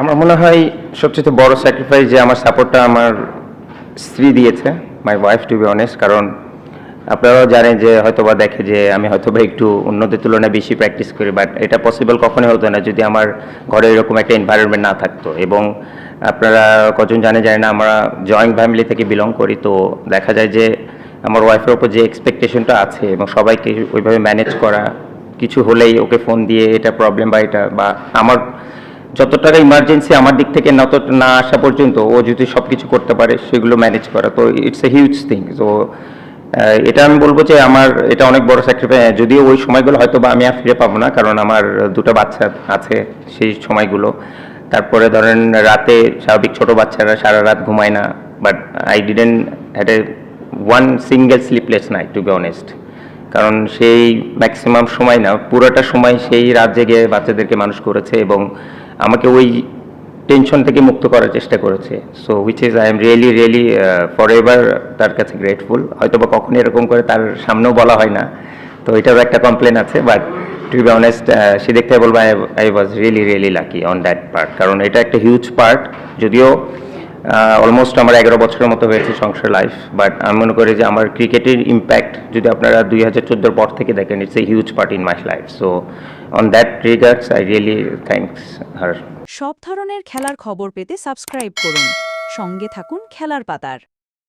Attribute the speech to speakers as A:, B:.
A: আমার মনে হয় সবচেয়ে বড় স্যাক্রিফাইস যে আমার সাপোর্টটা আমার স্ত্রী দিয়েছে, my wife to be honest. কারণ আপনারাও জানেন যে হয়তোবা দেখে যে আমি হয়তোবা একটু অন্যদের তুলনায় বেশি প্র্যাকটিস করি, বাট এটা পসিবল কখনোই হতো না যদি আমার ঘরে এরকম একটা এনভায়রনমেন্ট না থাকতো। এবং আপনারা কজন জানে না, আমরা জয়েন্ট ফ্যামিলি থেকে বিলং করি, তো দেখা যায় যে আমার ওয়াইফের ওপর যে এক্সপেকটেশনটা আছে এবং সবাইকে ওইভাবে ম্যানেজ করা, কিছু হলেই ওকে ফোন দিয়ে এটা প্রবলেম বা এটা বা আমার যত টাকা ইমার্জেন্সি আমার দিক থেকে না আসা পর্যন্ত ও যদি সব কিছু করতে পারে সেগুলো ম্যানেজ করা, তো ইটস এ হিউজ থিং। তো এটা আমি বলবো যে আমার এটা অনেক বড় স্যাক্রিফাইস, যদিও ওই সময়গুলো হয়তো বা আমি আর ফিরে পাবো না, কারণ আমার দুটো বাচ্চা আছে সেই সময়গুলো। তারপরে ধরেন রাতে স্বাভাবিক ছোট বাচ্চারা সারা রাত ঘুমায় না, but I didn't had a one single sleepless night to be honest. কারণ সেই ম্যাক্সিমাম সময় না, পুরোটা সময় সেই রাত জেগে বাচ্চাদেরকে মানুষ করেছে এবং আমাকে ওই টেনশন থেকে মুক্ত করার চেষ্টা করেছে। So which is I am really for ever তার কাছে গ্রেটফুল। হয়তো বা কখনো এরকম করে তার সামনেও বলা হয় না, তো এটারও একটা কমপ্লেন আছে, বাট টু বি অনেস্ট সে দেখতে বলবো I was really lucky on that part. কারণ এটা একটা হিউজ পার্ট, যদিও অলমোস্ট আমার 11 বছরের মতো হয়েছে সংসার লাইফ, বাট আমি মনে করি যে আমার ক্রিকেটের ইম্প্যাক্ট যদি আপনারা 2014 পর থেকে দেখেন, it's a huge part in my life. So on that regards I really thanks her.
B: সব ধরনের খেলার খবর পেতে সাবস্ক্রাইব করুন, সঙ্গে থাকুন খেলার পাতার।